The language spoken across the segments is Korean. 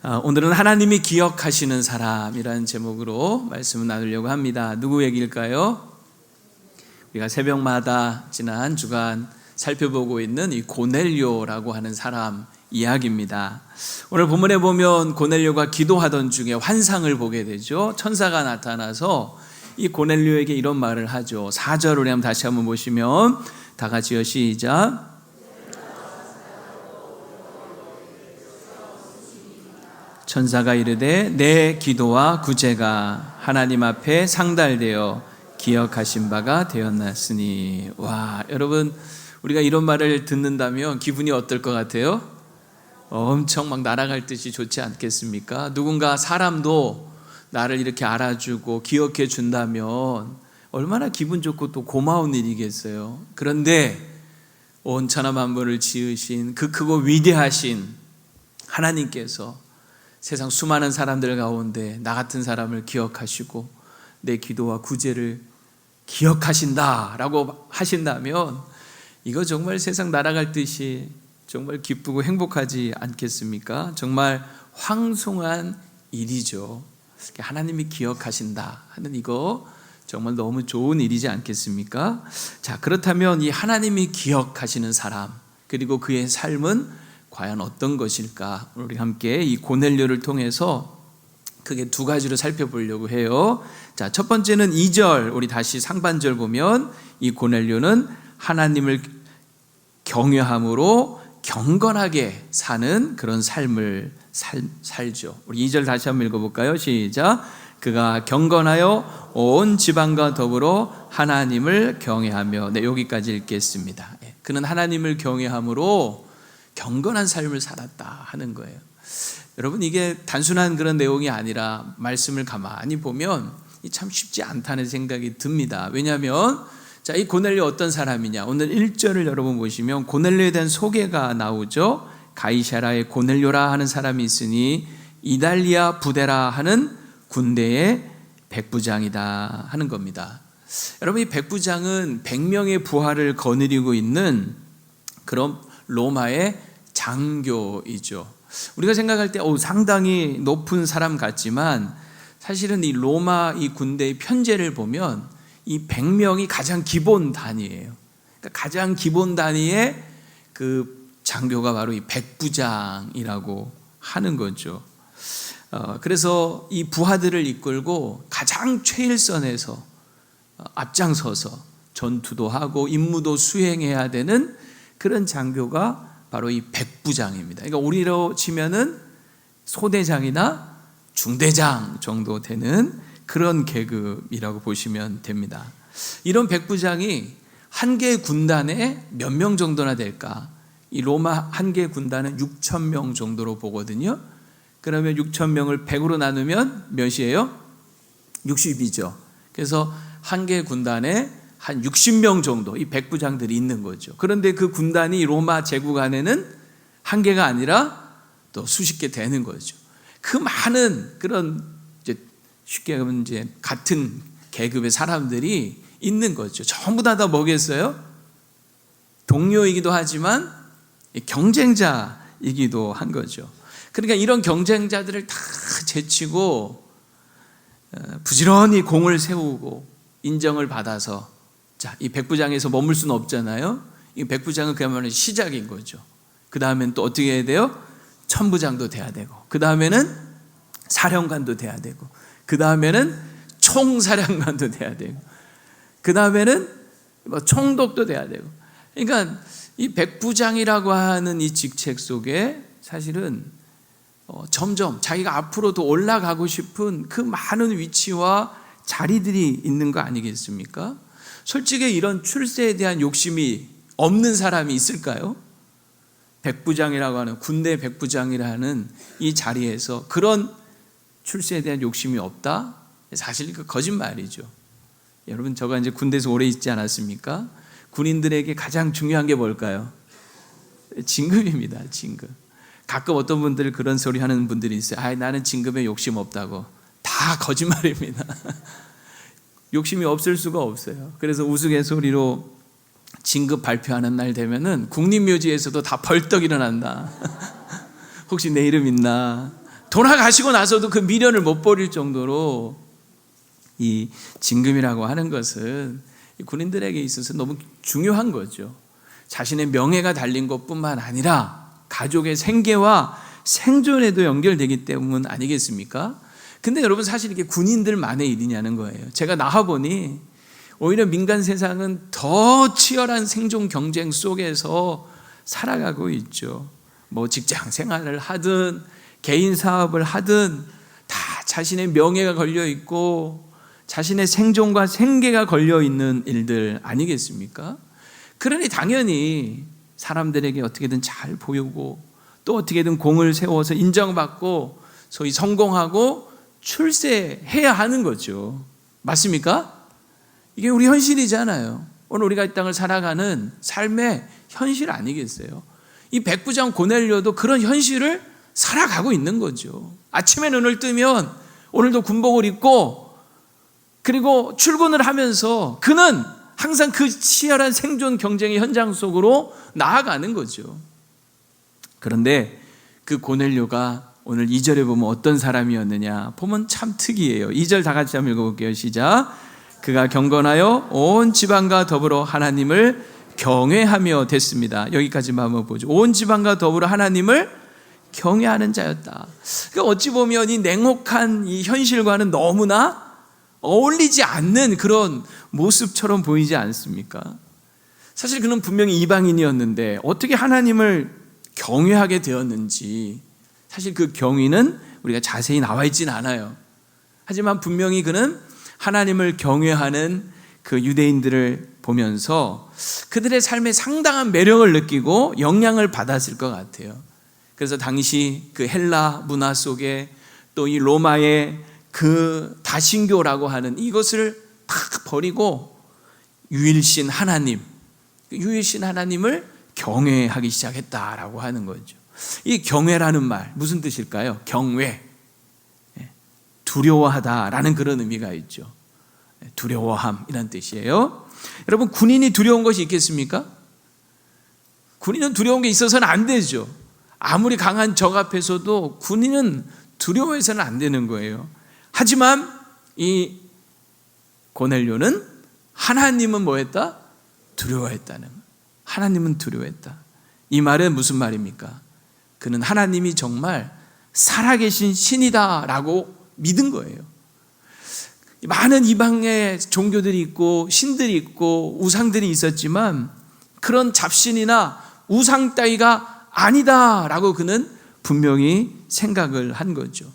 오늘은 하나님이 기억하시는 사람이라는 제목으로 말씀을 나누려고 합니다. 누구 얘기일까요? 우리가 새벽마다 지난 한 주간 살펴보고 있는 이 고넬료라고 하는 사람 이야기입니다. 오늘 본문에 보면 고넬료가 기도하던 중에 환상을 보게 되죠. 천사가 나타나서 이 고넬료에게 이런 말을 하죠. 4절 우리 다시 한번 보시면 다 같이요, 시작. 천사가 이르되 내 기도와 구제가 하나님 앞에 상달되어 기억하신 바가 되었나으니. 와, 여러분, 우리가 이런 말을 듣는다면 기분이 어떨 것 같아요? 엄청 막 날아갈 듯이 좋지 않겠습니까? 누군가 사람도 나를 이렇게 알아주고 기억해 준다면 얼마나 기분 좋고 또 고마운 일이겠어요. 그런데 온 천하 만물을 지으신 그 크고 위대하신 하나님께서 세상 수많은 사람들 가운데 나 같은 사람을 기억하시고 내 기도와 구제를 기억하신다라고 하신다면 이거 정말 세상 날아갈 듯이 정말 기쁘고 행복하지 않겠습니까? 정말 황송한 일이죠. 하나님이 기억하신다 하는 이거 정말 너무 좋은 일이지 않겠습니까? 자, 그렇다면 이 하나님이 기억하시는 사람 그리고 그의 삶은 과연 어떤 것일까? 우리 함께 이 고넬료를 통해서 크게 두 가지로 살펴보려고 해요. 자, 첫 번째는 2절, 우리 다시 상반절 보면 이 고넬료는 하나님을 경외함으로 경건하게 사는 그런 삶을 살죠. 우리 2절 다시 한번 읽어볼까요? 시작. 그가 경건하여 온 지방과 더불어 하나님을 경외하며. 네, 여기까지 읽겠습니다. 그는 하나님을 경외함으로 경건한 삶을 살았다 하는 거예요. 여러분, 이게 단순한 그런 내용이 아니라 말씀을 가만히 보면 참 쉽지 않다는 생각이 듭니다. 왜냐하면 자, 이 고넬료 어떤 사람이냐? 오늘 1절을 여러분 보시면 고넬료에 대한 소개가 나오죠. 가이사라의 고넬료라 하는 사람이 있으니 이달리아 부대라 하는 군대의 백부장이다 하는 겁니다. 여러분, 이 백부장은 100명의 부하를 거느리고 있는 그런 로마의 장교이죠. 우리가 생각할 때 상당히 높은 사람 같지만 사실은 이 로마 이 군대의 편제를 보면 이 100명이 가장 기본 단위예요. 그러니까 가장 기본 단위의 그 장교가 바로 이 백부장이라고 하는 거죠. 그래서 이 부하들을 이끌고 가장 최일선에서 앞장서서 전투도 하고 임무도 수행해야 되는 그런 장교가 바로 이 백부장입니다. 그러니까 우리로 치면은 소대장이나 중대장 정도 되는 그런 계급이라고 보시면 됩니다. 이런 백부장이 한 개의 군단에 몇 명 정도나 될까? 이 로마 한 개의 군단은 6,000명 정도로 보거든요. 그러면 6,000명을 100으로 나누면 몇이에요? 60이죠. 그래서 한 개의 군단에 한 60명 정도 이 백부장들이 있는 거죠. 그런데 그 군단이 로마 제국 안에는 한 개가 아니라 또 수십 개 되는 거죠. 그 많은 그런 이제 쉽게 하면 이제 같은 계급의 사람들이 있는 거죠. 전부 다 뭐겠어요? 동료이기도 하지만 경쟁자이기도 한 거죠. 그러니까 이런 경쟁자들을 다 제치고 부지런히 공을 세우고 인정을 받아서 자, 이 백부장에서 머물 수는 없잖아요. 이 백부장은 그야말로 시작인 거죠. 그 다음엔 또 어떻게 해야 돼요? 천부장도 돼야 되고, 그 다음에는 사령관도 돼야 되고, 그 다음에는 총사령관도 돼야 되고, 그 다음에는 총독도 돼야 되고. 그러니까 이 백부장이라고 하는 이 직책 속에 사실은 점점 자기가 앞으로도 올라가고 싶은 그 많은 위치와 자리들이 있는 거 아니겠습니까? 솔직히 이런 출세에 대한 욕심이 없는 사람이 있을까요? 백부장이라고 하는 군대 백부장이라는 이 자리에서 그런 출세에 대한 욕심이 없다? 사실 그 거짓말이죠. 여러분, 저가 이제 군대에서 오래 있지 않았습니까? 군인들에게 가장 중요한 게 뭘까요? 진급입니다. 진급. 가끔 어떤 분들 그런 소리 하는 분들이 있어요. 나는 진급에 욕심 없다고. 다 거짓말입니다. 욕심이 없을 수가 없어요. 그래서 우스갯소리로 진급 발표하는 날 되면은 국립묘지에서도 다 벌떡 일어난다. 혹시 내 이름 있나? 돌아가시고 나서도 그 미련을 못 버릴 정도로 이 진금이라고 하는 것은 군인들에게 있어서 너무 중요한 거죠. 자신의 명예가 달린 것뿐만 아니라 가족의 생계와 생존에도 연결되기 때문 아니겠습니까? 근데 여러분, 사실 이게 군인들만의 일이냐는 거예요. 제가 나와보니 오히려 민간 세상은 더 치열한 생존 경쟁 속에서 살아가고 있죠. 뭐 직장 생활을 하든 개인 사업을 하든 다 자신의 명예가 걸려 있고 자신의 생존과 생계가 걸려 있는 일들 아니겠습니까? 그러니 당연히 사람들에게 어떻게든 잘 보이고 또 어떻게든 공을 세워서 인정받고 소위 성공하고 출세해야 하는 거죠. 맞습니까? 이게 우리 현실이잖아요. 오늘 우리가 이 땅을 살아가는 삶의 현실 아니겠어요? 이 백부장 고넬료도 그런 현실을 살아가고 있는 거죠. 아침에 눈을 뜨면 오늘도 군복을 입고 그리고 출근을 하면서 그는 항상 그 치열한 생존 경쟁의 현장 속으로 나아가는 거죠. 그런데 그 고넬료가 오늘 2절에 보면 어떤 사람이었느냐 보면 참 특이해요. 2절 다 같이 한번 읽어볼게요. 시작. 그가 경건하여 온 지방과 더불어 하나님을 경외하며 됐습니다. 여기까지만 한번 보죠. 온 지방과 더불어 하나님을 경외하는 자였다. 그러니까 어찌 보면 이 냉혹한 이 현실과는 너무나 어울리지 않는 그런 모습처럼 보이지 않습니까? 사실 그는 분명히 이방인이었는데 어떻게 하나님을 경외하게 되었는지 사실 그 경위는 우리가 자세히 나와 있지는 않아요. 하지만 분명히 그는 하나님을 경외하는 그 유대인들을 보면서 그들의 삶에 상당한 매력을 느끼고 영향을 받았을 것 같아요. 그래서 당시 그 헬라 문화 속에 또 이 로마의 그 다신교라고 하는 이것을 다 버리고 유일신 하나님, 유일신 하나님을 경외하기 시작했다라고 하는 거죠. 이 경외라는 말 무슨 뜻일까요? 경외, 두려워하다라는 그런 의미가 있죠. 두려워함이란 뜻이에요. 여러분, 군인이 두려운 것이 있겠습니까? 군인은 두려운 게 있어서는 안 되죠. 아무리 강한 적 앞에서도 군인은 두려워해서는 안 되는 거예요. 하지만 이 고넬료는 하나님은 뭐했다? 두려워했다는 거예요. 하나님은 두려워했다. 이 말은 무슨 말입니까? 그는 하나님이 정말 살아계신 신이다라고 믿은 거예요. 많은 이방의 종교들이 있고 신들이 있고 우상들이 있었지만 그런 잡신이나 우상 따위가 아니다라고 그는 분명히 생각을 한 거죠.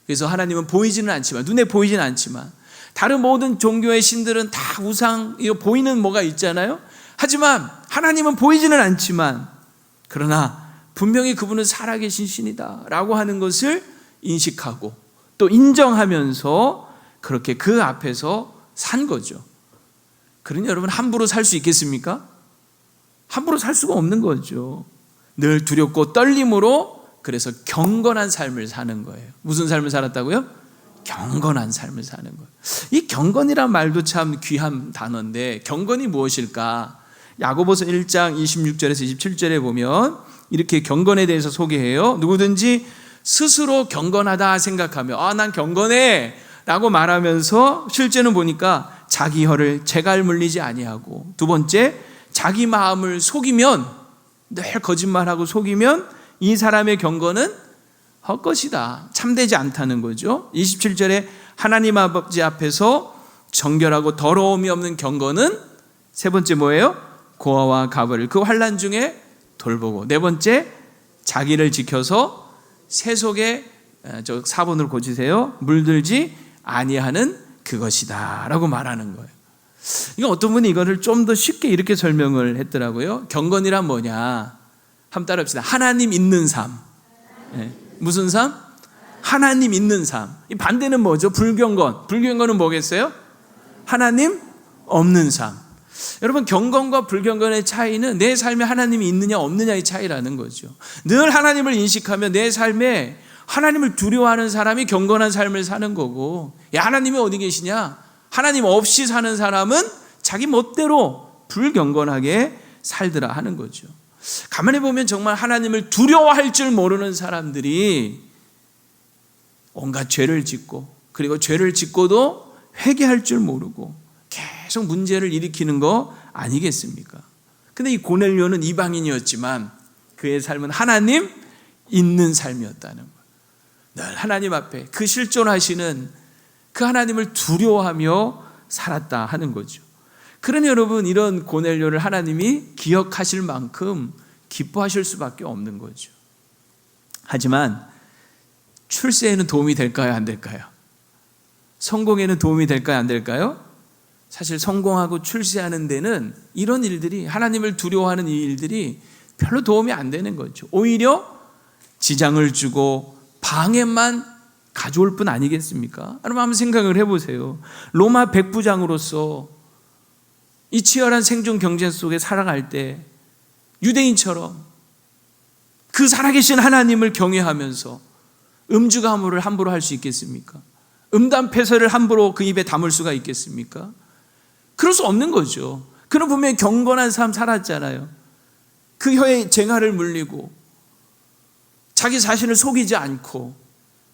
그래서 하나님은 보이지는 않지만, 눈에 보이지는 않지만 다른 모든 종교의 신들은 다 우상, 이거 보이는 뭐가 있잖아요. 하지만 하나님은 보이지는 않지만 그러나 분명히 그분은 살아계신 신이다라고 하는 것을 인식하고 또 인정하면서 그렇게 그 앞에서 산 거죠. 그러니 여러분, 함부로 살 수 있겠습니까? 함부로 살 수가 없는 거죠. 늘 두렵고 떨림으로, 그래서 경건한 삶을 사는 거예요. 무슨 삶을 살았다고요? 경건한 삶을 사는 거예요. 이 경건이란 말도 참 귀한 단어인데 경건이 무엇일까? 야고보서 1장 26절에서 27절에 보면 이렇게 경건에 대해서 소개해요. 누구든지 스스로 경건하다 생각하며 난 경건해 라고 말하면서 실제는 보니까 자기 혀를 재갈 물리지 아니하고, 두 번째, 자기 마음을 속이면, 늘 거짓말하고 속이면 이 사람의 경건은 헛것이다, 참되지 않다는 거죠. 27절에 하나님 아버지 앞에서 정결하고 더러움이 없는 경건은 세 번째 뭐예요? 고아와 가부를 그 환난 중에 돌보고, 네 번째, 자기를 지켜서 세속에, 저 4번으로 고치세요, 물들지 아니하는 그것이다 라고 말하는 거예요. 이거 어떤 분이 이거를 좀 더 쉽게 이렇게 설명을 했더라고요. 경건이란 뭐냐, 한번 따라합시다. 하나님 있는 삶. 무슨 삶? 하나님 있는 삶. 이 반대는 뭐죠? 불경건. 불경건은 뭐겠어요? 하나님 없는 삶. 여러분, 경건과 불경건의 차이는 내 삶에 하나님이 있느냐 없느냐의 차이라는 거죠. 늘 하나님을 인식하며 내 삶에 하나님을 두려워하는 사람이 경건한 삶을 사는 거고, 하나님이 어디 계시냐? 하나님 없이 사는 사람은 자기 멋대로 불경건하게 살더라 하는 거죠. 가만히 보면 정말 하나님을 두려워할 줄 모르는 사람들이 온갖 죄를 짓고, 그리고 죄를 짓고도 회개할 줄 모르고 계속 문제를 일으키는 거 아니겠습니까? 근데 이 고넬료는 이방인이었지만 그의 삶은 하나님 있는 삶이었다는 거예요. 늘 하나님 앞에 그 실존하시는 그 하나님을 두려워하며 살았다 하는 거죠. 그러니 여러분, 이런 고넬료를 하나님이 기억하실 만큼 기뻐하실 수밖에 없는 거죠. 하지만 출세에는 도움이 될까요, 안 될까요? 성공에는 도움이 될까요, 안 될까요? 사실 성공하고 출세하는 데는 이런 일들이, 하나님을 두려워하는 이 일들이 별로 도움이 안 되는 거죠. 오히려 지장을 주고 방해만 가져올 뿐 아니겠습니까? 여러분 한번 생각을 해보세요. 로마 백부장으로서 이 치열한 생존 경쟁 속에 살아갈 때 유대인처럼 그 살아계신 하나님을 경외하면서 음주가물을 함부로 할 수 있겠습니까? 음담패설을 함부로 그 입에 담을 수가 있겠습니까? 그럴 수 없는 거죠. 그는 분명히 경건한 삶 살았잖아요. 그 혀에 쟁하를 물리고 자기 자신을 속이지 않고,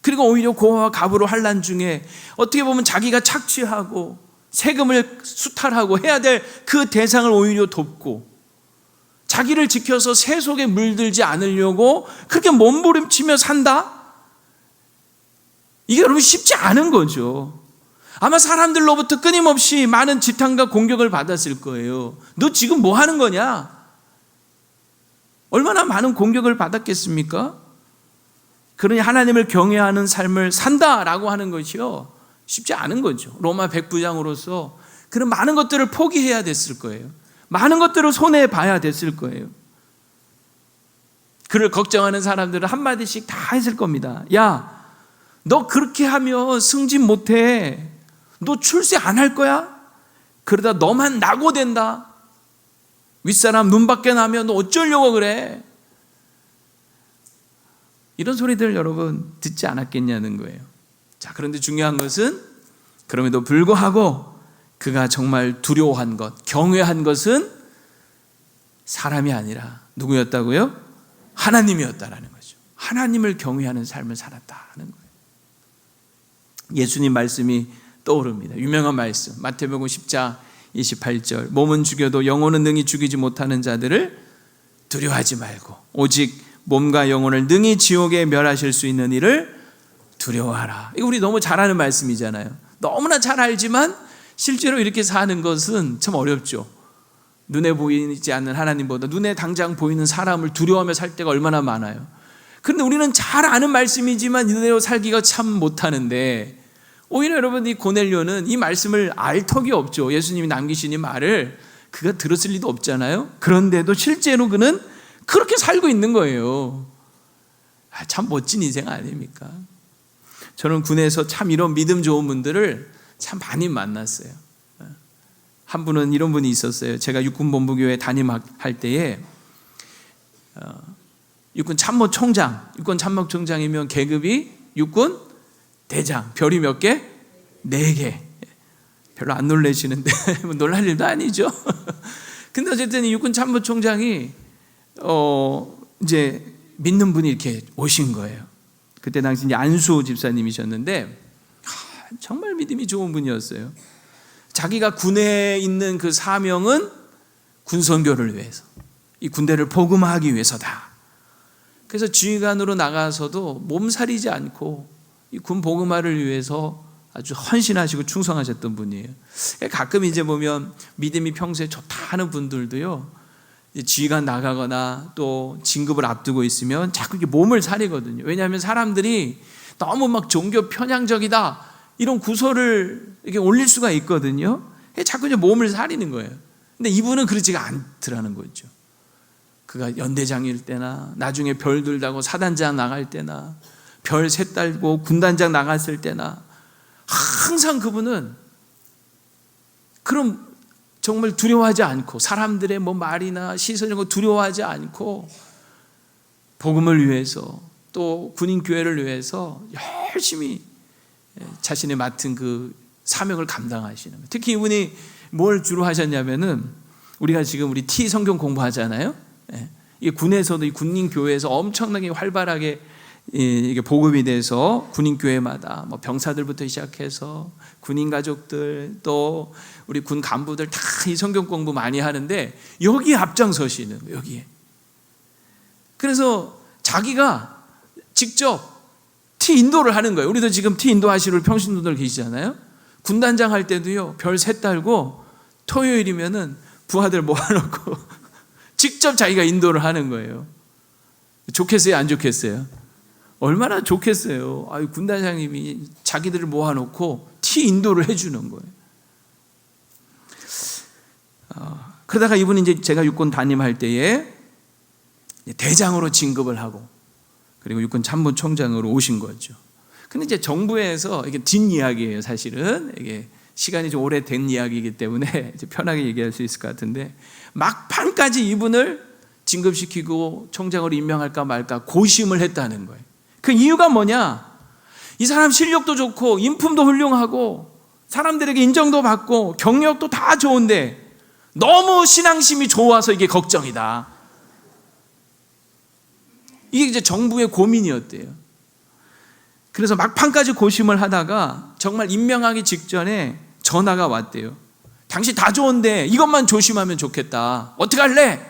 그리고 오히려 고아와 갑으로 환난 중에 어떻게 보면 자기가 착취하고 세금을 수탈하고 해야 될 그 대상을 오히려 돕고, 자기를 지켜서 새 속에 물들지 않으려고 그렇게 몸부림치며 산다? 이게 여러분 쉽지 않은 거죠. 아마 사람들로부터 끊임없이 많은 지탄과 공격을 받았을 거예요. 너 지금 뭐 하는 거냐? 얼마나 많은 공격을 받았겠습니까? 그러니 하나님을 경외하는 삶을 산다라고 하는 것이요, 쉽지 않은 거죠. 로마 백부장으로서 그런 많은 것들을 포기해야 됐을 거예요. 많은 것들을 손해봐야 됐을 거예요. 그를 걱정하는 사람들은 한마디씩 다 했을 겁니다. 야, 너 그렇게 하면 승진 못해. 너 출세 안 할 거야? 그러다 너만 낙오된다. 윗사람 눈밖에 나면 너 어쩌려고 그래? 이런 소리들 여러분 듣지 않았겠냐는 거예요. 자, 그런데 중요한 것은 그럼에도 불구하고 그가 정말 두려워한 것, 경외한 것은 사람이 아니라 누구였다고요? 하나님이었다라는 거죠. 하나님을 경외하는 삶을 살았다는 거예요. 예수님 말씀이 떠오릅니다. 유명한 말씀, 마태복음 10장 28절, 몸은 죽여도 영혼은 능히 죽이지 못하는 자들을 두려워하지 말고 오직 몸과 영혼을 능히 지옥에 멸하실 수 있는 이를 두려워하라. 이거 우리 너무 잘 아는 말씀이잖아요. 너무나 잘 알지만 실제로 이렇게 사는 것은 참 어렵죠. 눈에 보이지 않는 하나님보다 눈에 당장 보이는 사람을 두려워하며 살 때가 얼마나 많아요. 그런데 우리는 잘 아는 말씀이지만 이대로 살기가 참 못하는데, 오히려 여러분 이 고넬료는 이 말씀을 알 턱이 없죠. 예수님이 남기신 이 말을 그가 들었을 리도 없잖아요. 그런데도 실제로 그는 그렇게 살고 있는 거예요. 참 멋진 인생 아닙니까? 저는 군에서 참 이런 믿음 좋은 분들을 참 많이 만났어요. 한 분은 이런 분이 있었어요. 제가 육군본부교회 담임할 때에 육군 참모총장, 육군 참모총장이면 계급이 육군 대장, 별이 몇 개? 4개. 별로 안 놀라시는데 놀랄 일도 아니죠. 근데 어쨌든 이 육군 참모총장이 이제 믿는 분이 이렇게 오신 거예요. 그때 당시 이제 안수 집사님이셨는데 정말 믿음이 좋은 분이었어요. 자기가 군에 있는 그 사명은 군선교를 위해서, 이 군대를 복음화하기 위해서다. 그래서 지휘관으로 나가서도 몸살이지 않고 이 군 복음화를 위해서 아주 헌신하시고 충성하셨던 분이에요. 가끔 이제 보면 믿음이 평소에 좋다 하는 분들도요, 지휘관 나가거나 또 진급을 앞두고 있으면 자꾸 이렇게 몸을 사리거든요. 왜냐하면 사람들이 너무 막 종교 편향적이다 이런 구설을 이렇게 올릴 수가 있거든요. 자꾸 이제 몸을 사리는 거예요. 근데 이분은 그렇지가 않더라는 거죠. 그가 연대장일 때나 나중에 별 들다고 사단장 나갈 때나 별 셋 달고 군단장 나갔을 때나 항상 그분은 그럼 정말 두려워하지 않고 사람들의 뭐 말이나 시선 이런 거 두려워하지 않고 복음을 위해서 또 군인교회를 위해서 열심히 자신의 맡은 그 사명을 감당하시는 거예요. 특히 이분이 뭘 주로 하셨냐면은 우리가 지금 우리 T 성경 공부하잖아요. 이 군에서도 이 군인교회에서 엄청나게 활발하게 이게 보급이 돼서 군인교회마다 뭐 병사들부터 시작해서 군인 가족들 또 우리 군 간부들 다 이 성경 공부 많이 하는데 여기에 앞장서시는 거예요. 여기에. 그래서 자기가 직접 티 인도를 하는 거예요. 우리도 지금 티 인도하시는 평신도들 계시잖아요. 군단장 할 때도요, 별 셋 달고 토요일이면은 부하들 모아놓고 직접 자기가 인도를 하는 거예요. 좋겠어요? 안 좋겠어요? 얼마나 좋겠어요. 군단장님이 자기들을 모아놓고 티 인도를 해주는 거예요. 그러다가 이분이 이제 제가 육군 담임할 때에 대장으로 진급을 하고 그리고 육군 참모총장으로 오신 거죠. 근데 이제 정부에서 이게 뒷이야기예요, 사실은. 이게 시간이 좀 오래된 이야기이기 때문에 이제 편하게 얘기할 수 있을 것 같은데 막판까지 이분을 진급시키고 총장으로 임명할까 말까 고심을 했다는 거예요. 그 이유가 뭐냐? 이 사람 실력도 좋고 인품도 훌륭하고 사람들에게 인정도 받고 경력도 다 좋은데 너무 신앙심이 좋아서 이게 걱정이다. 이게 이제 정부의 고민이었대요. 그래서 막판까지 고심을 하다가 정말 임명하기 직전에 전화가 왔대요. 당신 다 좋은데 이것만 조심하면 좋겠다. 어떻게 할래?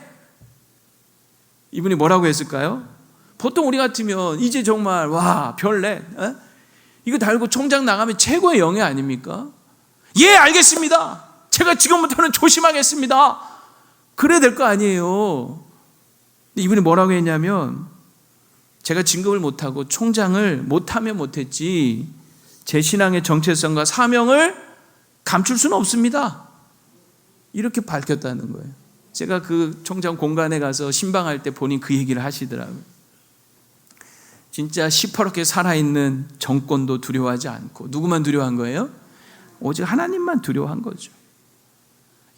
이분이 뭐라고 했을까요? 보통 우리 같으면 이제 정말 와 별내 이거 달고 총장 나가면 최고의 영예 아닙니까? 예, 알겠습니다. 제가 지금부터는 조심하겠습니다. 그래야 될 거 아니에요. 근데 이분이 뭐라고 했냐면 제가 진급을 못하고 총장을 못하면 못했지 제 신앙의 정체성과 사명을 감출 수는 없습니다. 이렇게 밝혔다는 거예요. 제가 그 총장 공간에 가서 신방할 때 본인 그 얘기를 하시더라고요. 진짜 시퍼렇게 살아있는 정권도 두려워하지 않고 누구만 두려워한 거예요? 오직 하나님만 두려워한 거죠.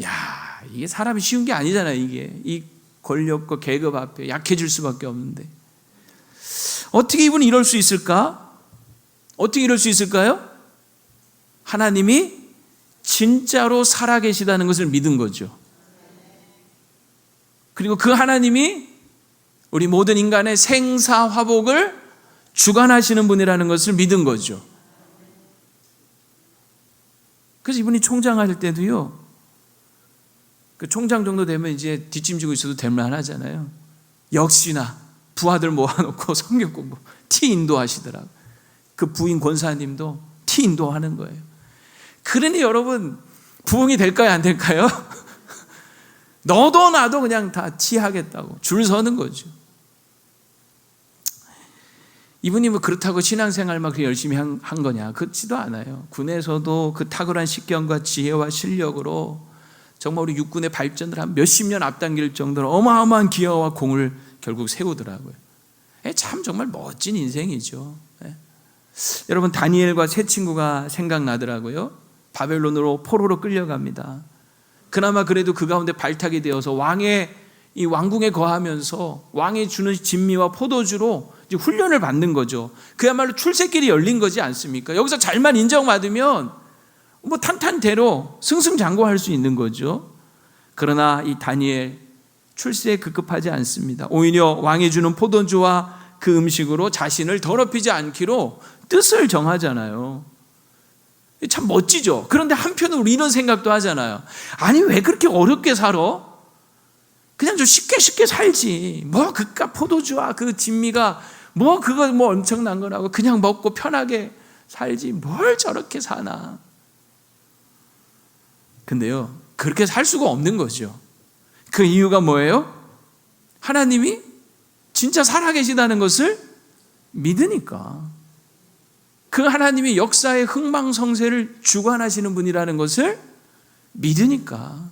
야, 이게 사람이 쉬운 게 아니잖아요. 이게 이 권력과 계급 앞에 약해질 수밖에 없는데 어떻게 이분이 이럴 수 있을까? 어떻게 이럴 수 있을까요? 하나님이 진짜로 살아계시다는 것을 믿은 거죠. 그리고 그 하나님이 우리 모든 인간의 생사화복을 주관하시는 분이라는 것을 믿은 거죠. 그래서 이분이 총장할 때도요, 그 총장 정도 되면 이제 뒷짐지고 있어도 될 만하잖아요. 역시나 부하들 모아놓고 성경 공부 티 인도하시더라고요. 그 부인 권사님도 티 인도하는 거예요. 그러니 여러분 부흥이 될까요, 안 될까요? 너도 나도 그냥 다 티 하겠다고 줄 서는 거죠. 이분이 뭐 그렇다고 신앙생활만 그렇게 열심히 한 거냐? 그렇지도 않아요. 군에서도 그 탁월한 식견과 지혜와 실력으로 정말 우리 육군의 발전을 한 몇십 년 앞당길 정도로 어마어마한 기여와 공을 결국 세우더라고요. 참 정말 멋진 인생이죠. 여러분 다니엘과 세 친구가 생각나더라고요. 바벨론으로 포로로 끌려갑니다. 그나마 그래도 그 가운데 발탁이 되어서 이 왕궁에 거하면서 왕이 주는 진미와 포도주로 이제 훈련을 받는 거죠. 그야말로 출세길이 열린 거지 않습니까? 여기서 잘만 인정받으면 뭐 탄탄대로 승승장구할 수 있는 거죠. 그러나 이 다니엘 출세에 급급하지 않습니다. 오히려 왕이 주는 포도주와 그 음식으로 자신을 더럽히지 않기로 뜻을 정하잖아요. 참 멋지죠. 그런데 한편으로 우리 이런 생각도 하잖아요. 아니 왜 그렇게 어렵게 살아? 그냥 좀 쉽게 살지. 뭐 그깟 포도주와 그 진미가 뭐 그거 뭐 엄청난 거라고 그냥 먹고 편하게 살지 뭘 저렇게 사나. 근데요, 그렇게 살 수가 없는 거죠. 그 이유가 뭐예요? 하나님이 진짜 살아계시다는 것을 믿으니까. 그 하나님이 역사의 흥망성쇠를 주관하시는 분이라는 것을 믿으니까.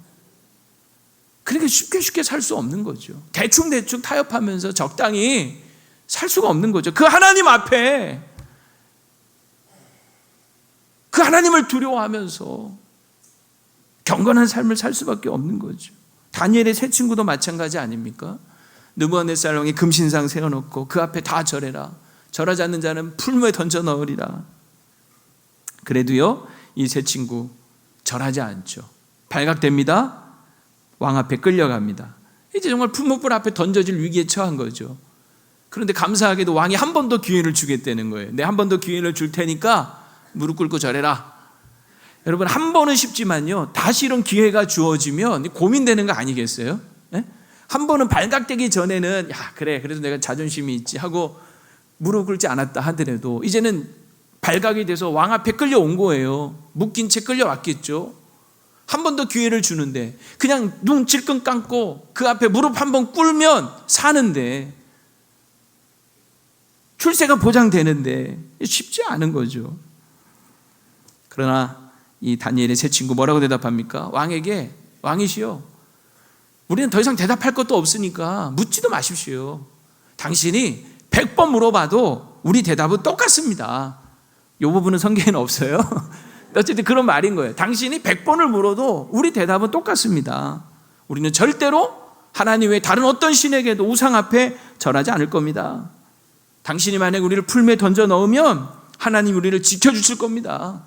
그렇게 쉽게 살 수 없는 거죠. 대충 타협하면서 적당히 살 수가 없는 거죠. 그 하나님 앞에 그 하나님을 두려워하면서 경건한 삶을 살 수밖에 없는 거죠. 다니엘의 세 친구도 마찬가지 아닙니까? 느부갓네살 왕이 금신상 세워놓고 그 앞에 다 절해라. 절하지 않는 자는 풀무에 던져 넣으리라. 그래도요, 이 세 친구 절하지 않죠. 발각됩니다. 왕 앞에 끌려갑니다. 이제 정말 풀무불 앞에 던져질 위기에 처한 거죠. 그런데 감사하게도 왕이 한 번 더 기회를 주겠다는 거예요. 내 한 번 더 기회를 줄 테니까 무릎 꿇고 절해라. 여러분, 한 번은 쉽지만요, 다시 이런 기회가 주어지면 고민되는 거 아니겠어요? 네? 한 번은 발각되기 전에는 그래, 그래도 내가 자존심이 있지 하고 무릎 꿇지 않았다 하더라도 이제는 발각이 돼서 왕 앞에 끌려온 거예요. 묶인 채 끌려왔겠죠. 한 번 더 기회를 주는데 그냥 눈 질끈 감고 그 앞에 무릎 한 번 꿇으면 사는데, 출세가 보장되는데 쉽지 않은 거죠. 그러나 이 다니엘의 세 친구 뭐라고 대답합니까? 왕에게, 왕이시여, 우리는 더 이상 대답할 것도 없으니까 묻지도 마십시오. 당신이 100번 물어봐도 우리 대답은 똑같습니다. 이 부분은 성경에는 없어요. 어쨌든 그런 말인 거예요. 당신이 100번을 물어도 우리 대답은 똑같습니다. 우리는 절대로 하나님 외에 다른 어떤 신에게도 우상 앞에 절하지 않을 겁니다. 당신이 만약 우리를 풀매에 던져 넣으면 하나님 우리를 지켜주실 겁니다.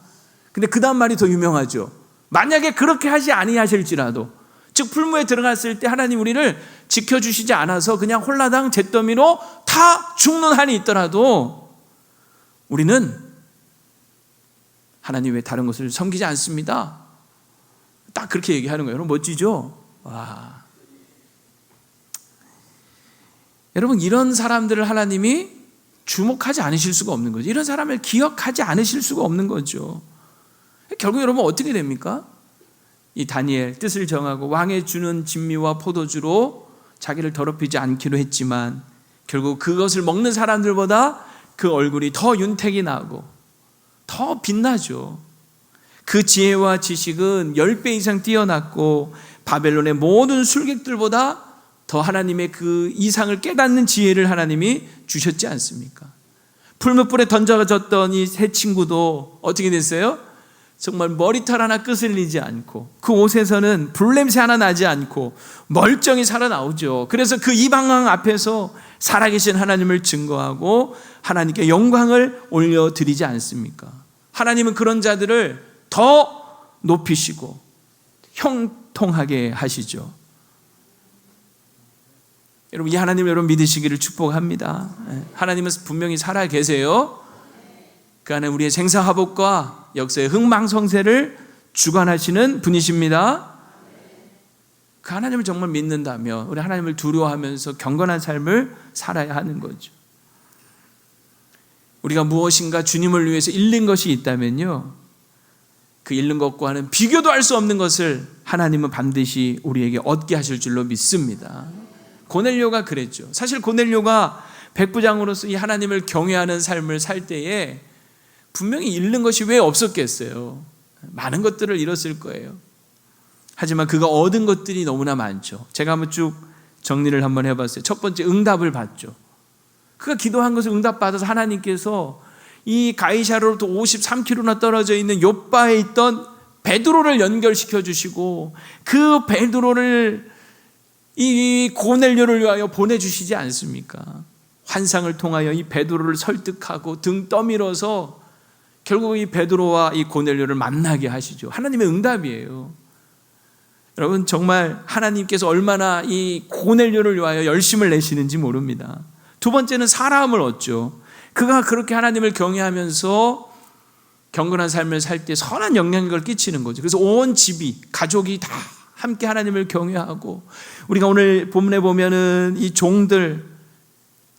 근데 그 다음 말이 더 유명하죠. 만약에 그렇게 하지 아니하실지라도, 즉 풀무에 들어갔을 때 하나님 우리를 지켜주시지 않아서 그냥 홀라당 잿더미로 다 죽는 한이 있더라도 우리는 하나님 외에 다른 것을 섬기지 않습니다. 딱 그렇게 얘기하는 거예요. 여러분, 멋지죠? 와. 여러분, 이런 사람들을 하나님이 주목하지 않으실 수가 없는 거죠. 이런 사람을 기억하지 않으실 수가 없는 거죠. 결국 여러분 어떻게 됩니까? 이 다니엘 뜻을 정하고 왕의 주는 진미와 포도주로 자기를 더럽히지 않기로 했지만 결국 그것을 먹는 사람들보다 그 얼굴이 더 윤택이 나고 더 빛나죠. 그 지혜와 지식은 10배 이상 뛰어났고 바벨론의 모든 술객들보다 더 하나님의 그 이상을 깨닫는 지혜를 하나님이 주셨지 않습니까? 풀무불에 던져졌던 이 세 친구도 어떻게 됐어요? 정말 머리털 하나 끄슬리지 않고 그 옷에서는 불냄새 하나 나지 않고 멀쩡히 살아나오죠. 그래서 그 이방왕 앞에서 살아계신 하나님을 증거하고 하나님께 영광을 올려드리지 않습니까? 하나님은 그런 자들을 더 높이시고 형통하게 하시죠. 여러분, 이 하나님 여러분 믿으시기를 축복합니다. 하나님은 분명히 살아 계세요. 그 안에 우리의 생사화복과 역사의 흥망성쇠를 주관하시는 분이십니다. 그 하나님을 정말 믿는다면 우리 하나님을 두려워하면서 경건한 삶을 살아야 하는 거죠. 우리가 무엇인가 주님을 위해서 잃는 것이 있다면요, 그 잃는 것과는 비교도 할 수 없는 것을 하나님은 반드시 우리에게 얻게 하실 줄로 믿습니다. 고넬료가 그랬죠. 사실 고넬료가 백부장으로서 이 하나님을 경외하는 삶을 살 때에 분명히 잃는 것이 왜 없었겠어요. 많은 것들을 잃었을 거예요. 하지만 그가 얻은 것들이 너무나 많죠. 제가 한번 쭉 정리를 한번 해봤어요. 첫 번째, 응답을 받죠. 그가 기도한 것을 응답받아서 하나님께서 이 가이사르로부터 53km나 떨어져 있는 욥바에 있던 베드로를 연결시켜 주시고 그 베드로를 이 고넬료를 위하여 보내주시지 않습니까? 환상을 통하여 이 베드로를 설득하고 등 떠밀어서 결국 이 베드로와 이 고넬료를 만나게 하시죠. 하나님의 응답이에요. 여러분, 정말 하나님께서 얼마나 이 고넬료를 위하여 열심을 내시는지 모릅니다. 두 번째는 사람을 얻죠. 그가 그렇게 하나님을 경외하면서 경건한 삶을 살 때 선한 영향력을 끼치는 거죠. 그래서 온 집이, 가족이 다 함께 하나님을 경외하고, 우리가 오늘 본문에 보면은 이 종들,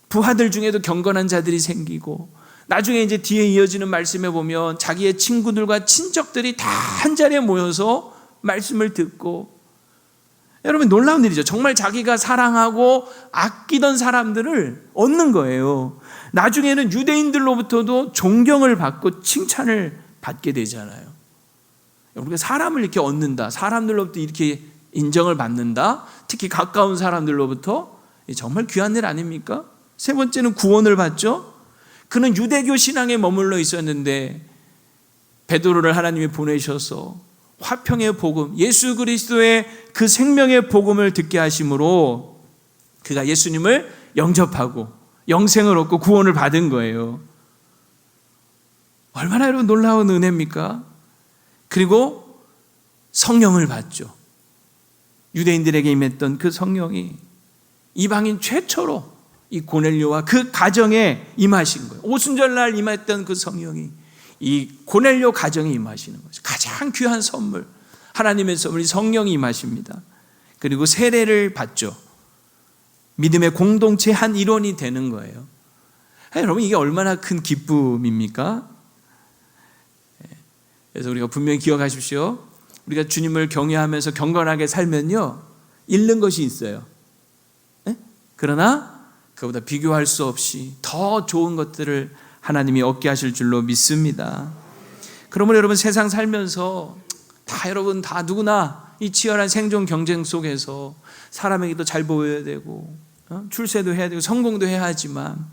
부하들 중에도 경건한 자들이 생기고, 나중에 이제 뒤에 이어지는 말씀에 보면 자기의 친구들과 친척들이 다 한자리에 모여서 말씀을 듣고, 여러분 놀라운 일이죠. 정말 자기가 사랑하고 아끼던 사람들을 얻는 거예요. 나중에는 유대인들로부터도 존경을 받고 칭찬을 받게 되잖아요. 우리가 사람을 이렇게 얻는다, 사람들로부터 이렇게 인정을 받는다, 특히 가까운 사람들로부터, 정말 귀한 일 아닙니까? 세 번째는 구원을 받죠. 그는 유대교 신앙에 머물러 있었는데 베드로를 하나님이 보내셔서 화평의 복음, 예수 그리스도의 그 생명의 복음을 듣게 하심으로 그가 예수님을 영접하고 영생을 얻고 구원을 받은 거예요. 얼마나 여러분 놀라운 은혜입니까? 그리고 성령을 받죠. 유대인들에게 임했던 그 성령이 이방인 최초로 이 고넬료와 그 가정에 임하신 거예요. 오순절날 임했던 그 성령이 이 고넬료 가정에 임하시는 거죠. 가장 귀한 선물, 하나님의 선물이 성령이 임하십니다. 그리고 세례를 받죠. 믿음의 공동체 한 일원이 되는 거예요. 여러분, 이게 얼마나 큰 기쁨입니까? 그래서 우리가 분명히 기억하십시오. 우리가 주님을 경외하면서 경건하게 살면요, 잃는 것이 있어요. 그러나 그보다 비교할 수 없이 더 좋은 것들을 하나님이 얻게 하실 줄로 믿습니다. 그러면 여러분, 세상 살면서 여러분 다 누구나 이 치열한 생존 경쟁 속에서 사람에게도 잘 보여야 되고 출세도 해야 되고 성공도 해야 하지만,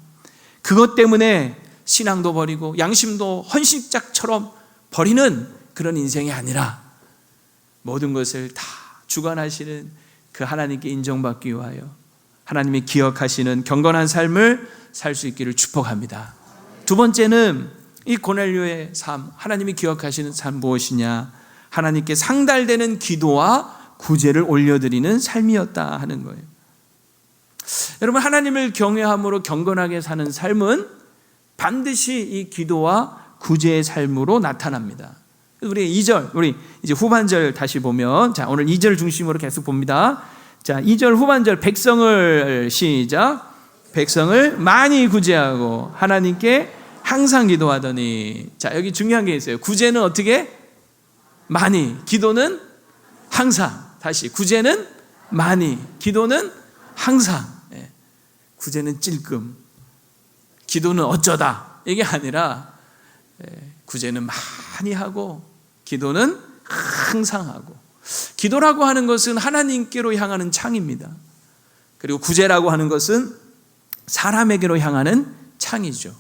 그것 때문에 신앙도 버리고 양심도 헌신짝처럼 버리는 그런 인생이 아니라, 모든 것을 다 주관하시는 그 하나님께 인정받기 위하여 하나님이 기억하시는 경건한 삶을 살 수 있기를 축복합니다. 두 번째는 이 고넬료의 삶, 하나님이 기억하시는 삶 무엇이냐? 하나님께 상달되는 기도와 구제를 올려드리는 삶이었다 하는 거예요. 여러분, 하나님을 경외함으로 경건하게 사는 삶은 반드시 이 기도와 구제의 삶으로 나타납니다. 우리 2절, 우리 이제 후반절 다시 보면, 자, 오늘 2절 중심으로 계속 봅니다. 자, 2절 후반절, 백성을 시작. 백성을 많이 구제하고 하나님께 항상 기도하더니. 자, 여기 중요한 게 있어요. 구제는 어떻게? 많이. 기도는 항상. 다시, 구제는 많이, 기도는 항상. 구제는 찔끔, 기도는 어쩌다, 이게 아니라 구제는 많이 하고 기도는 항상 하고. 기도라고 하는 것은 하나님께로 향하는 창입니다. 그리고 구제라고 하는 것은 사람에게로 향하는 창이죠.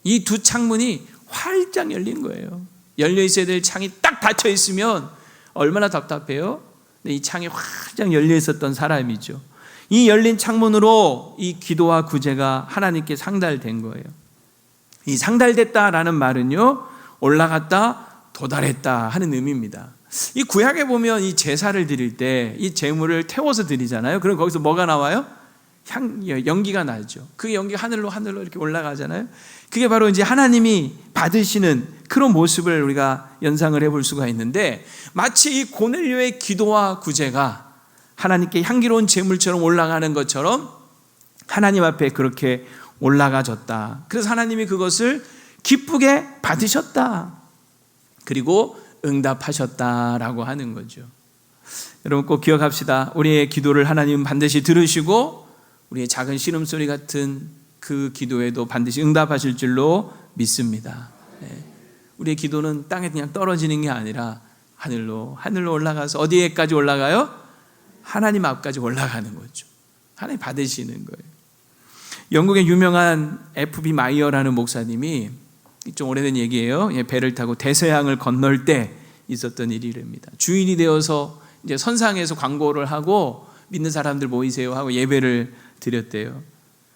이 두 창문이 활짝 열린 거예요. 열려 있어야 될 창이 딱 닫혀 있으면 얼마나 답답해요. 근데 이 창이 활짝 열려 있었던 사람이죠. 이 열린 창문으로 이 기도와 구제가 하나님께 상달된 거예요. 이 상달됐다라는 말은요, 올라갔다, 도달했다 하는 의미입니다. 이 구약에 보면 이 제사를 드릴 때 이 제물을 태워서 드리잖아요. 그럼 거기서 뭐가 나와요? 연기가 나죠. 그 연기가 하늘로 이렇게 올라가잖아요. 그게 바로 이제 하나님이 받으시는 그런 모습을 우리가 연상을 해볼 수가 있는데, 마치 이 고넬료의 기도와 구제가 하나님께 향기로운 제물처럼 올라가는 것처럼 하나님 앞에 그렇게 올라가졌다. 그래서 하나님이 그것을 기쁘게 받으셨다. 그리고 응답하셨다라고 하는 거죠. 여러분, 꼭 기억합시다. 우리의 기도를 하나님은 반드시 들으시고 우리의 작은 신음소리 같은 그 기도에도 반드시 응답하실 줄로 믿습니다. 우리의 기도는 땅에 그냥 떨어지는 게 아니라 하늘로 올라가서 어디에까지 올라가요? 하나님 앞까지 올라가는 거죠. 하나님 받으시는 거예요. 영국의 유명한 F.B. 마이어라는 목사님이, 좀 오래된 얘기예요. 배를 타고 대서양을 건널 때 있었던 일이랍니다. 주인이 되어서 이제 선상에서 광고를 하고 믿는 사람들 모이세요 하고 예배를 드렸대요.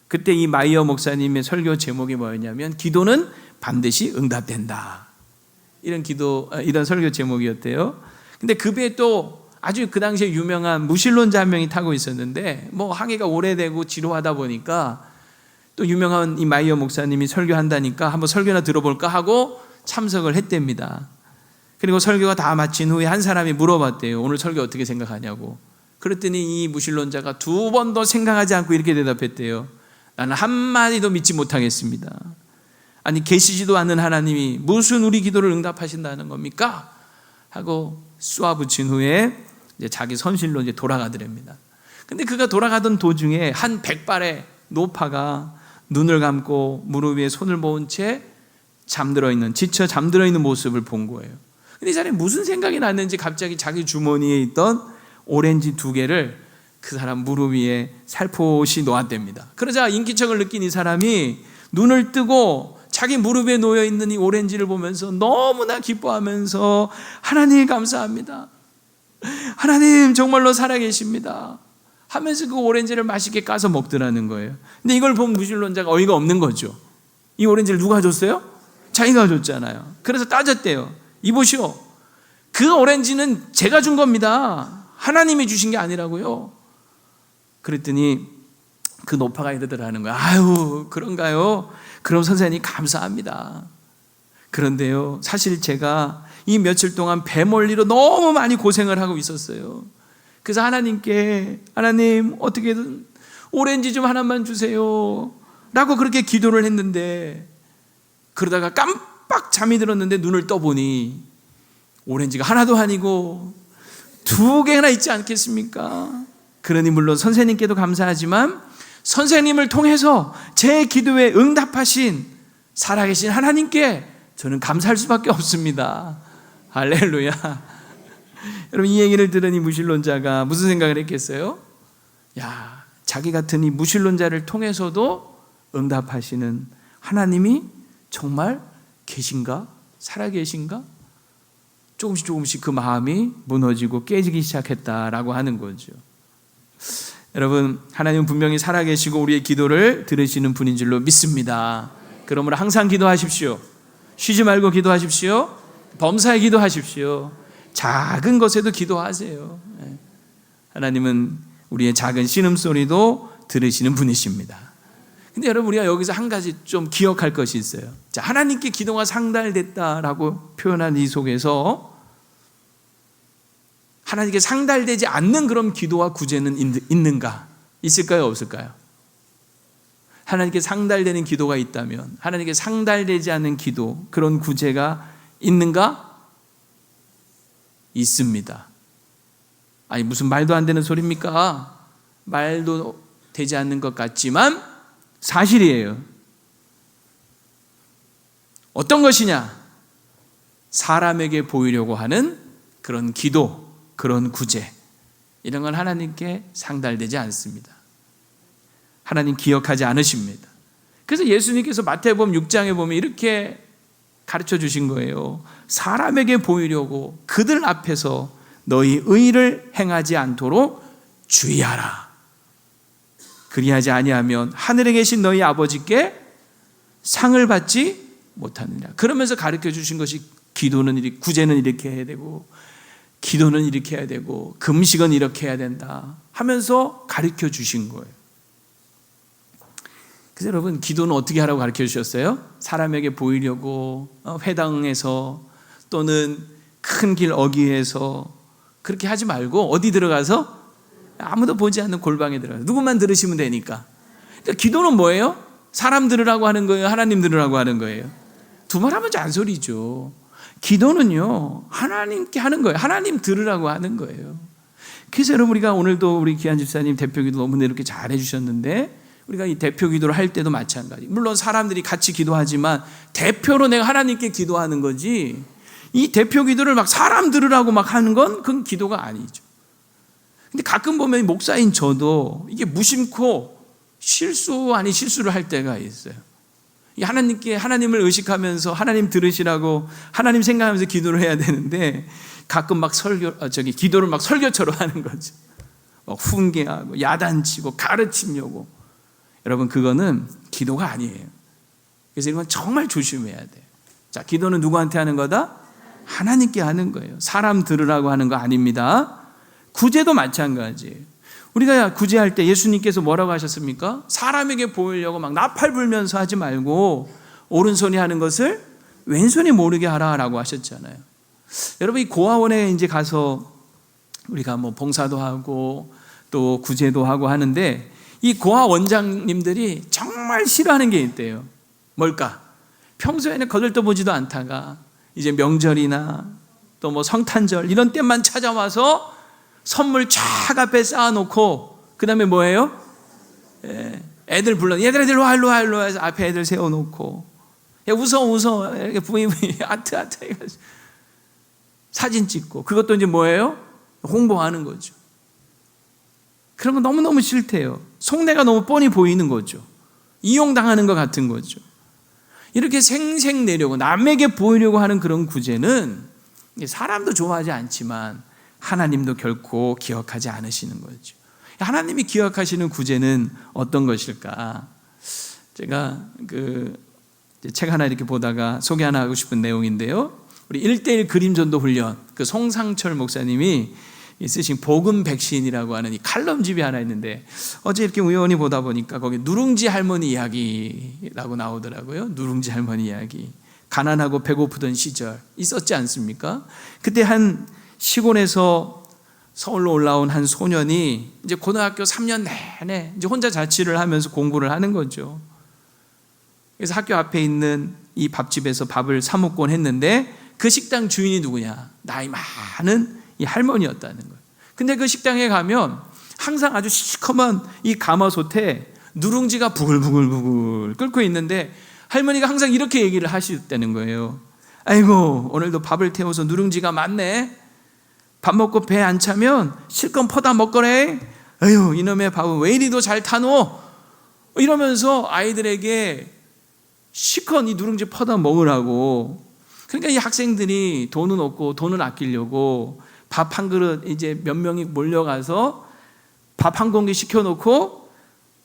그때 이 마이어 목사님의 설교 제목이 뭐였냐면, 기도는 반드시 응답된다. 이런 설교 제목이었대요. 근데 그 배에 또 아주 그 당시에 유명한 무신론자 한 명이 타고 있었는데, 항해가 오래되고 지루하다 보니까 또 유명한 이 마이어 목사님이 설교한다니까 한번 설교나 들어볼까 하고 참석을 했답니다. 그리고 설교가 다 마친 후에 한 사람이 물어봤대요. 오늘 설교 어떻게 생각하냐고. 그랬더니 이 무신론자가 두 번도 생각하지 않고 이렇게 대답했대요. 나는 한마디도 믿지 못하겠습니다. 아니, 계시지도 않는 하나님이 무슨 우리 기도를 응답하신다는 겁니까? 하고 쏘아붙인 후에 이제 자기 선실로 이제 돌아가더랍니다. 근데 그가 돌아가던 도중에 한 100발의 노파가 눈을 감고 무릎 위에 손을 모은 채 지쳐 잠들어 있는 모습을 본 거예요. 근데 이 사람이 무슨 생각이 났는지 갑자기 자기 주머니에 있던 오렌지 2개를 그 사람 무릎 위에 살포시 놓았답니다. 그러자 인기척을 느낀 이 사람이 눈을 뜨고 자기 무릎 위에 놓여 있는 이 오렌지를 보면서 너무나 기뻐하면서, 하나님 감사합니다, 하나님 정말로 살아계십니다 하면서 그 오렌지를 맛있게 까서 먹더라는 거예요. 근데 이걸 본 무신론자가 어이가 없는 거죠. 이 오렌지를 누가 줬어요? 자기가 줬잖아요. 그래서 따졌대요. 이보시오, 그 오렌지는 제가 준 겁니다. 하나님이 주신 게 아니라고요. 그랬더니 그 노파가 이러더라는 거야. 아유, 그런가요? 그럼 선생님 감사합니다. 그런데요, 사실 제가 이 며칠 동안 배멀리로 너무 많이 고생을 하고 있었어요. 그래서 하나님께, 하나님 어떻게든 오렌지 좀 하나만 주세요 라고 그렇게 기도를 했는데, 그러다가 깜빡 잠이 들었는데 눈을 떠보니 오렌지가 하나도 아니고 2개나 있지 않겠습니까? 그러니 물론 선생님께도 감사하지만 선생님을 통해서 제 기도에 응답하신 살아계신 하나님께 저는 감사할 수밖에 없습니다. 할렐루야. 여러분, 이 얘기를 들은 이 무신론자가 무슨 생각을 했겠어요? 야, 자기 같은 이 무신론자를 통해서도 응답하시는 하나님이 정말 계신가? 살아계신가? 조금씩 그 마음이 무너지고 깨지기 시작했다라고 하는 거죠. 여러분, 하나님은 분명히 살아계시고 우리의 기도를 들으시는 분인 줄로 믿습니다. 그러므로 항상 기도하십시오. 쉬지 말고 기도하십시오. 범사에 기도하십시오. 작은 것에도 기도하세요. 하나님은 우리의 작은 신음소리도 들으시는 분이십니다. 근데 여러분, 우리가 여기서 한 가지 좀 기억할 것이 있어요. 자, 하나님께 기도가 상달됐다라고 표현한 이 속에서 하나님께 상달되지 않는 그런 기도와 구제는 있는가? 있을까요? 없을까요? 하나님께 상달되는 기도가 있다면, 하나님께 상달되지 않는 기도, 그런 구제가 있는가? 있습니다. 아니, 무슨 말도 안 되는 소리입니까? 말도 되지 않는 것 같지만 사실이에요. 어떤 것이냐? 사람에게 보이려고 하는 그런 기도, 그런 구제, 이런 건 하나님께 상달되지 않습니다. 하나님 기억하지 않으십니다. 그래서 예수님께서 마태복음 6장에 보면 이렇게 가르쳐 주신 거예요. 사람에게 보이려고 그들 앞에서 너희 의를 행하지 않도록 주의하라. 그리하지 아니하면 하늘에 계신 너희 아버지께 상을 받지 못하느냐. 그러면서 가르쳐 주신 것이 기도는 이렇게, 구제는 이렇게 해야 되고, 기도는 이렇게 해야 되고, 금식은 이렇게 해야 된다 하면서 가르쳐 주신 거예요. 그래서 여러분, 기도는 어떻게 하라고 가르쳐 주셨어요? 사람에게 보이려고 회당에서 또는 큰 길 어귀에서 그렇게 하지 말고 어디 들어가서 아무도 보지 않는 골방에 들어가서 누구만 들으시면 되니까. 그러니까 기도는 뭐예요? 사람 들으라고 하는 거예요? 하나님 들으라고 하는 거예요? 두 말 하면 잔소리죠. 기도는요, 하나님께 하는 거예요. 하나님 들으라고 하는 거예요. 그래서 여러분, 우리가 오늘도 우리 귀한 집사님 대표기도 너무 이렇게 잘 해주셨는데, 우리가 이 대표기도를 할 때도 마찬가지. 물론 사람들이 같이 기도하지만 대표로 내가 하나님께 기도하는 거지, 이 대표기도를 막 사람 들으라고 막 하는 건 그건 기도가 아니죠. 근데 가끔 보면 목사인 저도 이게 무심코 실수 아닌 실수를 할 때가 있어요. 하나님을 의식하면서 하나님 들으시라고 하나님 생각하면서 기도를 해야 되는데, 가끔 막 기도를 막 설교처럼 하는 거죠. 막 훈계하고 야단치고 가르치려고. 여러분, 그거는 기도가 아니에요. 그래서 이건 정말 조심해야 돼요. 자, 기도는 누구한테 하는 거다? 하나님께 하는 거예요. 사람 들으라고 하는 거 아닙니다. 구제도 마찬가지예요. 우리가 구제할 때 예수님께서 뭐라고 하셨습니까? 사람에게 보이려고 막 나팔 불면서 하지 말고 오른손이 하는 것을 왼손이 모르게 하라라고 하셨잖아요. 여러분, 이 고아원에 이제 가서 우리가 뭐 봉사도 하고 또 구제도 하고 하는데, 이 고아 원장님들이 정말 싫어하는 게 있대요. 뭘까? 평소에는 거들떠보지도 않다가 이제 명절이나 또 뭐 성탄절 이런 때만 찾아와서 선물 쫙 앞에 쌓아놓고, 그 다음에 뭐예요? 애들 불러, 얘들아 일로 와 해서 앞에 애들 세워놓고, 야 웃어 이렇게 부이 아트 해가지고 사진 찍고, 그것도 이제 뭐예요? 홍보하는 거죠. 그런 거 너무너무 싫대요. 속내가 너무 뻔히 보이는 거죠. 이용당하는 것 같은 거죠. 이렇게 생색내려고 남에게 보이려고 하는 그런 구제는 사람도 좋아하지 않지만 하나님도 결코 기억하지 않으시는 거죠. 하나님이 기억하시는 구제는 어떤 것일까? 제가 책 하나 이렇게 보다가 소개 하나 하고 싶은 내용인데요. 우리 1:1 그림전도 훈련, 송상철 목사님이 쓰신 복음 백신이라고 하는 이 칼럼집이 하나 있는데 어제 이렇게 우연히 보다 보니까 거기 누룽지 할머니 이야기라고 나오더라고요. 누룽지 할머니 이야기. 가난하고 배고프던 시절 있었지 않습니까? 그때 한 시골에서 서울로 올라온 한 소년이 이제 고등학교 3년 내내 이제 혼자 자취를 하면서 공부를 하는 거죠. 그래서 학교 앞에 있는 이 밥집에서 밥을 사 먹곤 했는데 그 식당 주인이 누구냐? 나이 많은 이 할머니였다는 거예요. 근데 그 식당에 가면 항상 아주 시커먼 이 가마솥에 누룽지가 부글부글 끓고 있는데 할머니가 항상 이렇게 얘기를 하셨다는 거예요. 아이고, 오늘도 밥을 태워서 누룽지가 많네. 밥 먹고 배 안 차면 실컷 퍼다 먹거래. 아유, 이놈의 밥은 왜 이리도 잘 타노? 이러면서 아이들에게 실컷 이 누룽지 퍼다 먹으라고. 그러니까 이 학생들이 돈은 없고 돈을 아끼려고 밥 한 그릇 이제 몇 명이 몰려가서 밥 한 공기 시켜놓고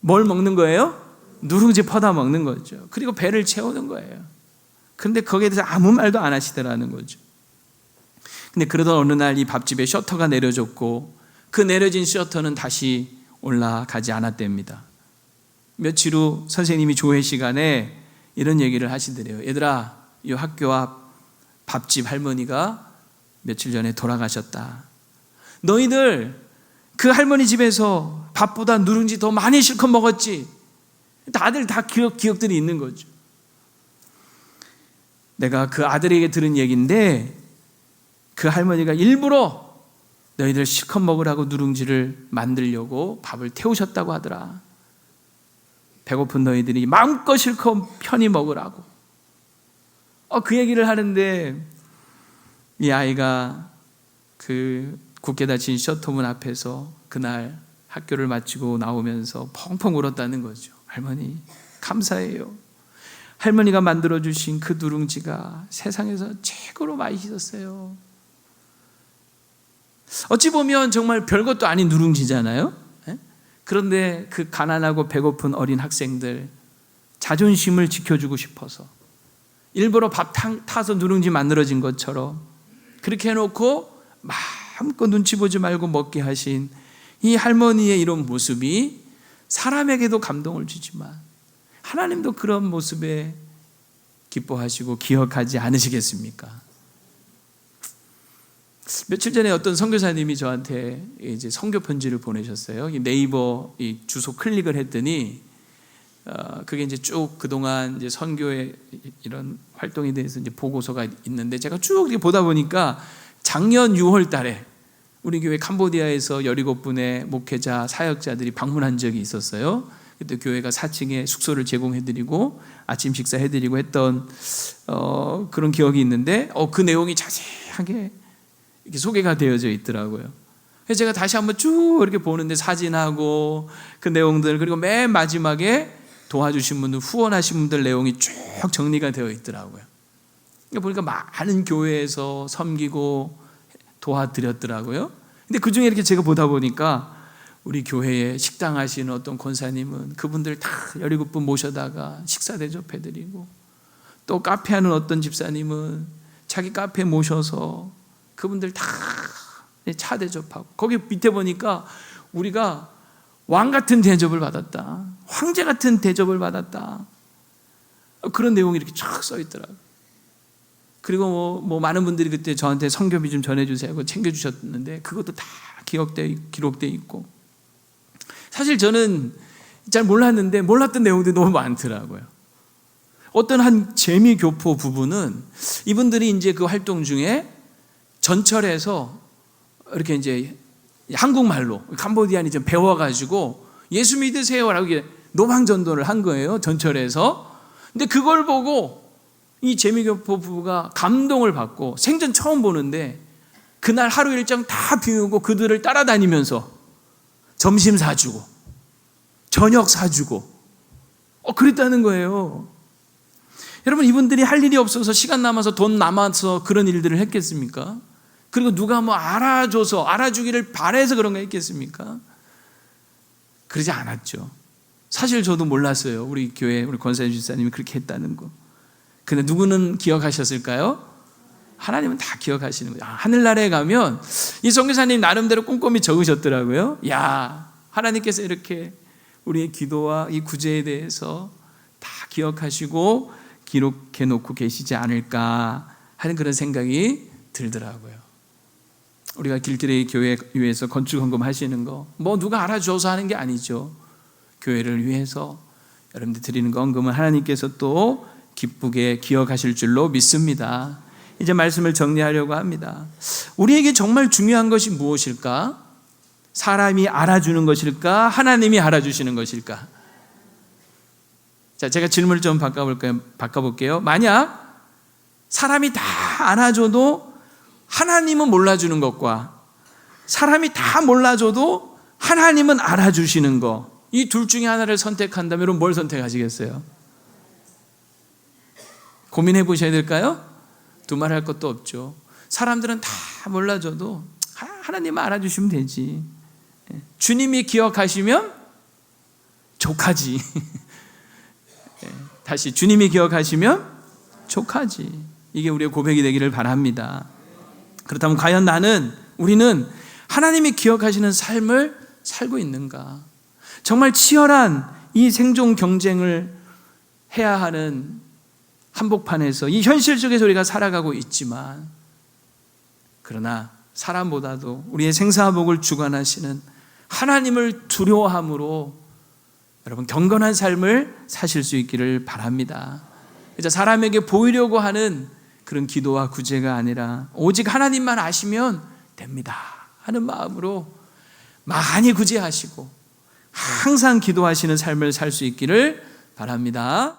뭘 먹는 거예요? 누룽지 퍼다 먹는 거죠. 그리고 배를 채우는 거예요. 그런데 거기에 대해서 아무 말도 안 하시더라는 거죠. 근데 그러던 어느 날 이 밥집에 셔터가 내려졌고 그 내려진 셔터는 다시 올라가지 않았답니다. 며칠 후 선생님이 조회 시간에 이런 얘기를 하시더래요. 얘들아, 이 학교 앞 밥집 할머니가 며칠 전에 돌아가셨다. 너희들 그 할머니 집에서 밥보다 누룽지 더 많이 실컷 먹었지? 다들 다 기억들이 있는 거죠. 내가 그 아들에게 들은 얘기인데 그 할머니가 일부러 너희들 실컷 먹으라고 누룽지를 만들려고 밥을 태우셨다고 하더라. 배고픈 너희들이 마음껏 실컷 편히 먹으라고. 그 얘기를 하는데 이 아이가 그 굳게 닫힌 셔터문 앞에서 그날 학교를 마치고 나오면서 펑펑 울었다는 거죠. 할머니, 감사해요. 할머니가 만들어주신 그 누룽지가 세상에서 최고로 맛있었어요. 어찌 보면 정말 별것도 아닌 누룽지잖아요. 그런데 그 가난하고 배고픈 어린 학생들 자존심을 지켜주고 싶어서 일부러 밥 타서 누룽지 만들어진 것처럼 그렇게 해놓고 마음껏 눈치 보지 말고 먹게 하신 이 할머니의 이런 모습이 사람에게도 감동을 주지만 하나님도 그런 모습에 기뻐하시고 기억하지 않으시겠습니까? 며칠 전에 어떤 선교사님이 저한테 이제 선교 편지를 보내셨어요. 네이버 이 주소 클릭을 했더니 그게 이제 쭉 그동안 이제 선교의 이런 활동에 대해서 이제 보고서가 있는데 제가 쭉 이렇게 보다 보니까 작년 6월 달에 우리 교회 캄보디아에서 17분의 목회자 사역자들이 방문한 적이 있었어요. 그때 교회가 4층에 숙소를 제공해드리고 아침 식사해드리고 했던 그런 기억이 있는데 그 내용이 자세하게 이렇게 소개가 되어져 있더라고요. 그래서 제가 다시 한번 쭉 이렇게 보는데 사진하고 그 내용들 그리고 맨 마지막에 도와주신 분들, 후원하신 분들 내용이 쭉 정리가 되어 있더라고요. 보니까 많은 교회에서 섬기고 도와드렸더라고요. 근데 그 중에 이렇게 제가 보다 보니까 우리 교회에 식당 하시는 어떤 권사님은 그분들 다 17분 모셔다가 식사 대접해드리고 또 카페 하는 어떤 집사님은 자기 카페 모셔서 그분들 다 차 대접하고 거기 밑에 보니까 우리가 왕 같은 대접을 받았다. 황제 같은 대접을 받았다. 그런 내용이 이렇게 쫙 써 있더라고요. 그리고 뭐 많은 분들이 그때 저한테 선교비 좀 전해주세요 하고 챙겨주셨는데 그것도 다 기록되어 있고 사실 저는 잘 몰랐는데 몰랐던 내용들이 너무 많더라고요. 어떤 한 재미교포 부부는 이분들이 이제 그 활동 중에 전철에서 이렇게 이제 한국말로 캄보디안이 좀 배워가지고 예수 믿으세요라고 노방전도를 한 거예요. 전철에서. 근데 그걸 보고 이 재미교포 부부가 감동을 받고 생전 처음 보는데 그날 하루 일정 다 비우고 그들을 따라다니면서 점심 사주고 저녁 사주고 그랬다는 거예요. 여러분 이분들이 할 일이 없어서 시간 남아서 돈 남아서 그런 일들을 했겠습니까? 그리고 누가 뭐 알아주기를 바라서 그런 거 했겠습니까? 그러지 않았죠. 사실 저도 몰랐어요. 우리 교회 우리 권사님 집사님이 그렇게 했다는 거. 근데 누구는 기억하셨을까요? 하나님은 다 기억하시는 거죠. 하늘나라에 가면 이 선교사님 나름대로 꼼꼼히 적으셨더라고요. 야, 하나님께서 이렇게 우리의 기도와 이 구제에 대해서 다 기억하시고 기록해 놓고 계시지 않을까 하는 그런 생각이 들더라고요. 우리가 길들이 교회 위해서 건축 헌금하시는 거, 뭐 누가 알아줘서 하는 게 아니죠. 교회를 위해서 여러분들 드리는 거 헌금은 하나님께서 또 기쁘게 기억하실 줄로 믿습니다. 이제 말씀을 정리하려고 합니다. 우리에게 정말 중요한 것이 무엇일까? 사람이 알아주는 것일까? 하나님이 알아주시는 것일까? 자, 제가 질문을 좀 바꿔볼게요. 만약 사람이 다 안아줘도 하나님은 몰라주는 것과 사람이 다 몰라줘도 하나님은 알아주시는 것, 이 둘 중에 하나를 선택한다면 뭘 선택하시겠어요? 고민해 보셔야 될까요? 두말할 것도 없죠. 사람들은 다 몰라줘도 하나님은 알아주시면 되지. 주님이 기억하시면 족하지. 다시 주님이 기억하시면 족하지. 이게 우리의 고백이 되기를 바랍니다. 그렇다면 과연 우리는 하나님이 기억하시는 삶을 살고 있는가? 정말 치열한 이 생존 경쟁을 해야 하는 한복판에서 이 현실 속에서 우리가 살아가고 있지만, 그러나 사람보다도 우리의 생사복을 주관하시는 하나님을 두려워함으로 여러분 경건한 삶을 사실 수 있기를 바랍니다. 이제 사람에게 보이려고 하는 그런 기도와 구제가 아니라 오직 하나님만 아시면 됩니다 하는 마음으로 많이 구제하시고 항상 기도하시는 삶을 살 수 있기를 바랍니다.